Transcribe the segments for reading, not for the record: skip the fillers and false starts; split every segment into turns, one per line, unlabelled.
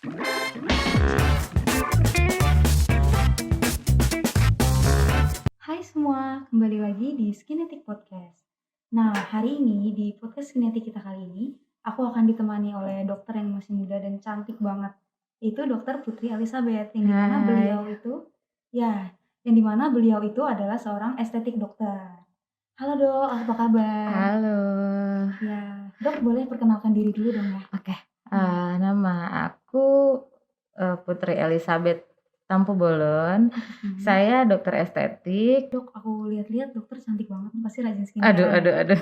Hai semua, kembali lagi di Skinetic Podcast. Nah, hari ini di podcast Skinetic kita kali ini, aku akan ditemani oleh dokter yang masih muda dan cantik banget. Itu Dokter Putri Elizabeth, yang dimana beliau
Hai.
itu, yang dimana beliau itu adalah seorang estetik dokter. Halo dok, apa kabar?
Halo.
Ya, dok boleh perkenalkan diri dulu dong ya?
Oke, nama aku, Putri Elizabeth Tampu Bolon. Saya dokter estetik.
Dok, aku lihat-lihat dokter cantik banget, pasti rajin
Aduh
skincare.
aduh.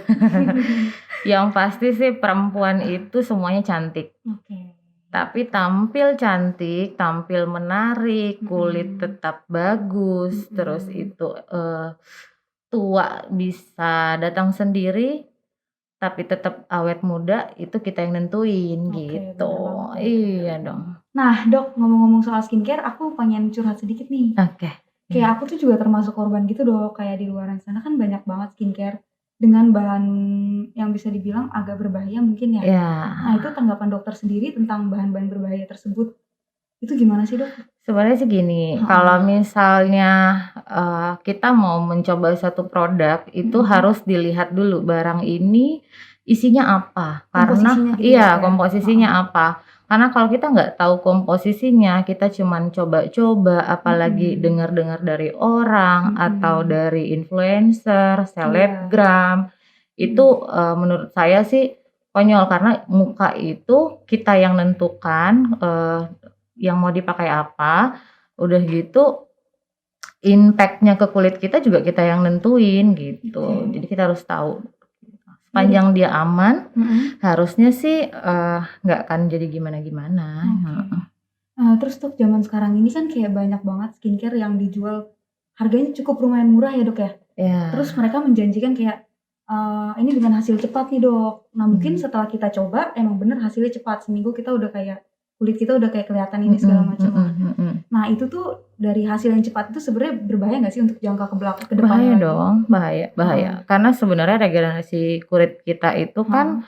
Yang pasti sih perempuan itu semuanya cantik.
Oke.
Tapi tampil cantik, tampil menarik, kulit tetap bagus, terus itu, tua bisa datang sendiri, tapi tetap awet muda, itu kita yang nentuin
Oke,
gitu.
bener banget dok.
Iya dong.
Nah dok, ngomong-ngomong soal skincare, aku pengen curhat sedikit nih.
Oke.
Kayak aku tuh juga termasuk korban gitu dok, kayak di luaran sana kan banyak banget skincare dengan bahan yang bisa dibilang agak berbahaya mungkin ya.
Iya.
Nah itu tanggapan dokter sendiri tentang bahan-bahan berbahaya tersebut, itu gimana sih dok?
Sebenarnya sih gini, kalau misalnya kita mau mencoba satu produk itu harus dilihat dulu barang ini isinya apa, karena
Komposisinya gitu ya, Dok, ya?
komposisinya apa. Karena kalau kita nggak tahu komposisinya, kita cuman coba-coba, apalagi dengar-dengar dari orang atau dari influencer, selebgram, itu menurut saya sih konyol, karena muka itu kita yang nentukan yang mau dipakai apa, udah gitu impact-nya ke kulit kita juga kita yang nentuin gitu. Jadi kita harus tahu sepanjang dia aman, harusnya sih nggak akan jadi gimana-gimana.
Terus dok, zaman sekarang ini kan kayak banyak banget skincare yang dijual harganya cukup lumayan murah ya dok ya?
Iya.
Terus mereka menjanjikan kayak ini dengan hasil cepat nih dok. Nah mungkin setelah kita coba emang bener hasilnya cepat, seminggu kita udah kayak kulit kita udah kayak kelihatan ini segala macam lah. Nah itu tuh dari hasil yang cepat itu sebenarnya berbahaya nggak sih untuk jangka ke depannya
Bahaya
lagi?
dong, bahaya. Karena sebenarnya regenerasi kulit kita itu kan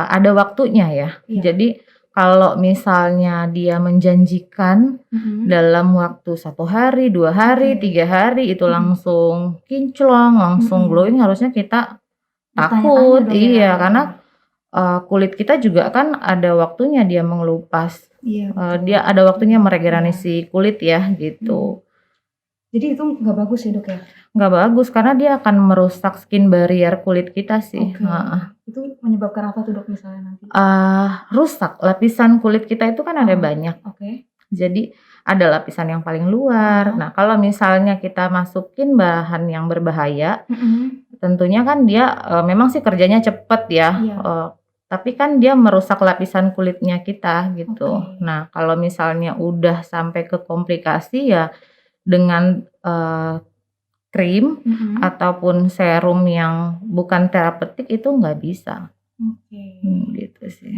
ada waktunya ya.
Iya.
Jadi kalau misalnya dia menjanjikan dalam waktu 1 hari, 2 hari, 3 hari itu langsung kinclong, langsung glowing, harusnya kita takut.
Bertanya-tanya dong ya.
Iya, karena kulit kita juga kan ada waktunya dia mengelupas.
Iya betul.
Dia ada waktunya meregenerasi kulit ya gitu.
Jadi itu nggak bagus ya dok ya?
Nggak bagus karena dia akan merusak skin barrier kulit kita sih.
Itu menyebabkan apa tuh dok misalnya nanti?
Rusak lapisan kulit kita itu kan ada banyak. Jadi ada lapisan yang paling luar. Nah kalau misalnya kita masukin bahan yang berbahaya, tentunya kan dia memang sih kerjanya cepet ya. Tapi kan dia merusak lapisan kulitnya kita gitu. Nah kalau misalnya udah sampai ke komplikasi ya dengan krim ataupun serum yang bukan terapeutik itu nggak bisa. Gitu sih.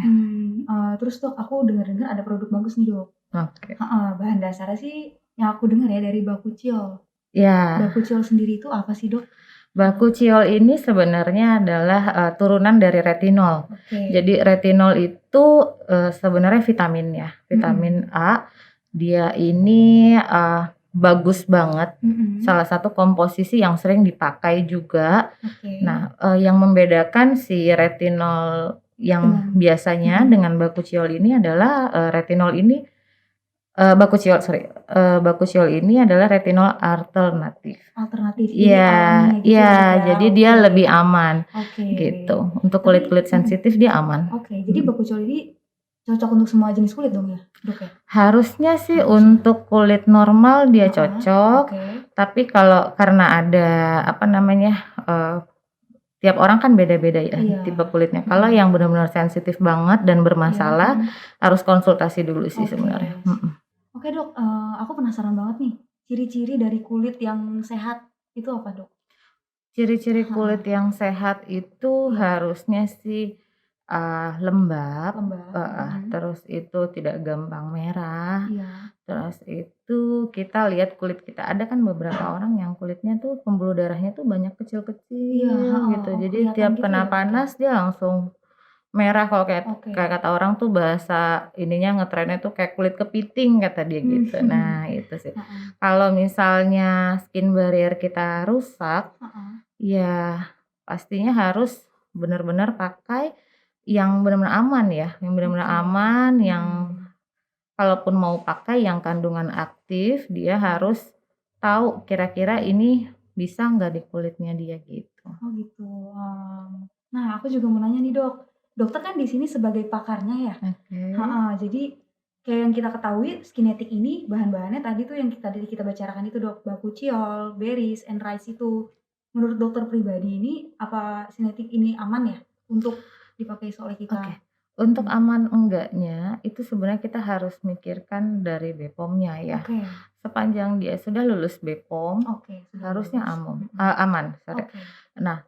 Terus dok, aku dengar-dengar ada produk bagus nih dok.
Oke.
Bahan dasarnya sih yang aku dengar ya dari bakuchiol.
Ya.
Bakuchiol sendiri itu apa sih dok?
Bakuchiol ini sebenarnya adalah turunan dari retinol. Jadi retinol itu sebenarnya vitamin ya, vitamin A. Dia ini bagus banget. Salah satu komposisi yang sering dipakai juga. Nah, yang membedakan si retinol yang biasanya dengan bakuchiol ini adalah bakuchiol ini adalah retinol alternatif. Iya, jadi dia lebih aman. Gitu. Untuk kulit-kulit sensitif dia aman.
Jadi bakuchiol ini cocok untuk semua jenis kulit dong ya, dok ya?
Harusnya sih untuk kulit normal dia cocok. Tapi kalau karena ada tiap orang kan beda-beda ya tipe kulitnya. Kalau yang benar-benar sensitif banget dan bermasalah harus konsultasi dulu sih sebenarnya.
Oke dok, aku penasaran banget nih, ciri-ciri dari kulit yang sehat itu apa dok?
Ciri-ciri kulit yang sehat itu harusnya sih lembab, terus itu tidak gampang merah, terus itu kita lihat kulit kita, ada kan beberapa orang yang kulitnya tuh pembuluh darahnya tuh banyak kecil-kecil gitu, jadi tiap kena panas dia langsung merah kalau kayak
Oke.
kayak kata orang tuh bahasa ininya ngetrennya tuh kayak kulit kepiting kata dia gitu. Nah itu sih.
Heeh.
Kalau misalnya skin barrier kita rusak,
Heeh.
ya pastinya harus benar-benar pakai yang benar-benar aman ya, yang benar-benar
Oke.
aman, yang
Mhm.
kalaupun mau pakai yang kandungan aktif, dia harus tahu kira-kira ini bisa nggak di kulitnya dia gitu.
Oh gitu. Nah aku juga mau nanya nih Dok, dokter kan di sini sebagai pakarnya ya?
Oke.
Heeh, jadi kayak yang kita ketahui skinetik ini bahan-bahannya tadi tuh yang tadi kita bicarakan itu Dok, bakuchiol, berries, and rice itu. Menurut dokter pribadi ini, apa skinetik ini aman ya untuk dipakai oleh
Oke.
kita?
Untuk
Mhm.
aman enggaknya, itu sebenarnya kita harus mikirkan dari BPOM-nya ya.
Oke.
Sepanjang dia sudah lulus BPOM,
Oke, sudah
harusnya
lulus. Mhm.
aman, sorry.
Oke.
Nah,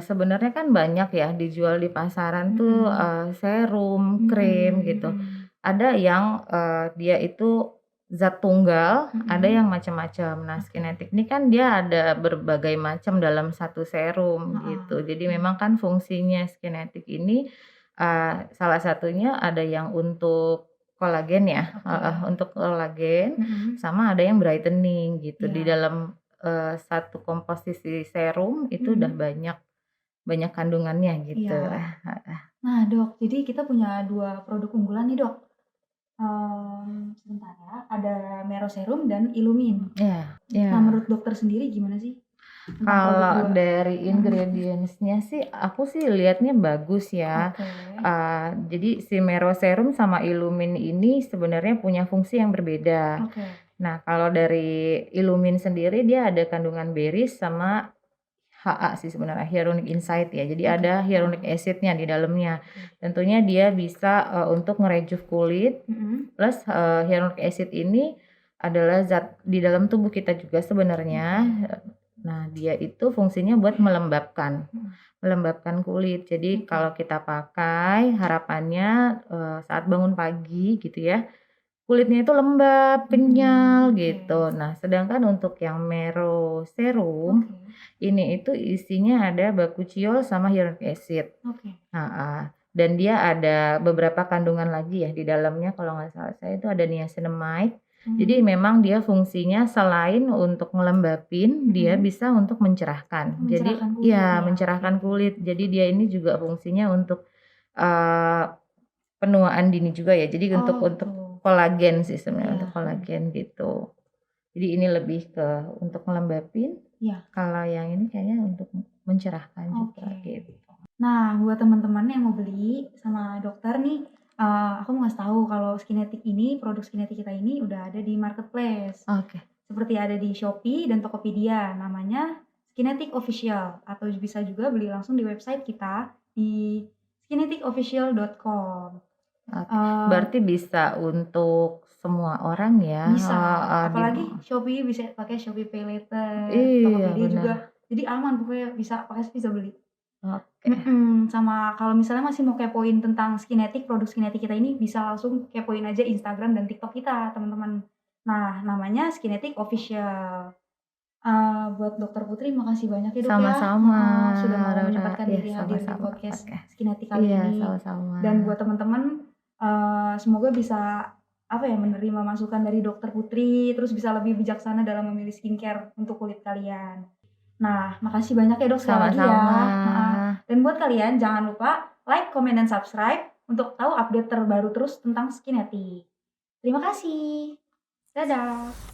sebenarnya kan banyak ya dijual di pasaran tuh,
Mhm.
serum, krim
Mhm
gitu.
mhm.
Ada yang, dia itu zat tunggal, ada
Mhm.
yang macam-macam. Nah,
Oke.
skinetik ini kan dia ada berbagai macam dalam satu serum
Heeh.
gitu. Jadi
Mhm.
memang kan fungsinya skinetik ini, salah satunya ada yang untuk kolagen ya,
Oke.
untuk kolagen,
Mhm.
sama ada yang brightening gitu. Di
Iya.
dalam, satu komposisi serum itu udah
Mhm.
banyak banyak kandungannya gitu.
Iya. Nah Dok, jadi kita punya 2 produk unggulan nih Dok. Sebentar ya, ada Meroserum dan Illumin.
Iya
Nah
iya.
menurut dokter sendiri gimana sih tentang produk
Kalau
2?
dari
Mhm.
ingredients-nya sih aku sih lihatnya bagus ya,
Oke.
jadi si Meroserum sama Illumin ini sebenarnya punya fungsi yang berbeda.
Oke.
Nah kalau dari Illumin sendiri dia ada kandungan berries sama HA sih sebenarnya, hyaluronic insight ya. Jadi
Oke.
ada hyaluronic
Heeh.
acid-nya di dalamnya.
Oke.
Tentunya dia bisa, untuk ngerejuve kulit,
Mhm.
plus, hyaluronic acid ini adalah zat di dalam tubuh kita juga sebenarnya.
Oke.
Nah, dia itu fungsinya buat
Mhm.
melembabkan kulit. Jadi
Oke.
kalau kita pakai harapannya, saat bangun pagi gitu ya, kulitnya itu lembab, kenyal
Oke.
gitu. Nah, sedangkan untuk yang Mero Serum,
Oke.
ini itu isinya ada bakuchiol sama hyaluronic acid.
Oke.
Heeh, dan dia ada beberapa kandungan lagi ya di dalamnya kalau nggak salah saya itu ada niacinamide. Jadi
Mhm.
memang dia fungsinya selain untuk ngelembapin, dia
Mhm.
bisa untuk mencerahkan. Jadi
Mencerahkan kulit
ya
ya, oke
mencerahkan
oke.
kulit. Jadi dia ini juga fungsinya untuk, eee, penuaan dini juga ya. Jadi
Oh
untuk
gitu.
kolagen sih sebenarnya, untuk
Iya, mhm.
kolagen gitu. Jadi ini lebih ke untuk ngelembapin,
Iya,
kalau yang ini kayaknya untuk mencerahkan juga
oke.
gitu.
Nah, buat teman-teman yang mau beli sama dokter nih, aku mau ngasih tahu kalau Skinetic ini, produk Skinetic kita ini udah ada di marketplace.
Oke.
Seperti ada di Shopee dan Tokopedia, namanya Skinetic Official atau bisa juga beli langsung di website kita di skineticofficial.com.
Oke,
Eee,
berarti bisa untuk semua orang ya?
Bisa,
Heeh,
apalagi Shopee bisa pakai Shopee Pay Later,
iya
Tokopedia juga,
benar.
jadi aman pokoknya bisa pakai bisa beli.
Oke,
Sama kalau misalnya masih mau kepoin tentang Skinetic, produk Skinetic kita ini bisa langsung kepoin aja Instagram dan TikTok kita, teman-teman. Nah, namanya Skinetic Official. Buat Dokter Putri makasih banyak ya, Dok, ya,
sama-sama,
heeh, sudah mau
Rara.
menyempatkan
Iya,
diri hadir di
sama-sama.
podcast
Oke.
Skinetic kali
Iya,
ini.
sama-sama.
Dan buat teman-teman, semoga bisa, apa ya, menerima masukan dari Dokter Putri, terus bisa lebih bijaksana dalam memilih skincare untuk kulit kalian. Nah, makasih banyak ya, Dok, sekali lagi
Sama-sama.
ya, heeh. Dan buat kalian jangan lupa like, comment, dan subscribe untuk tahu update terbaru terus tentang Skinetic. Terima kasih. Dadah.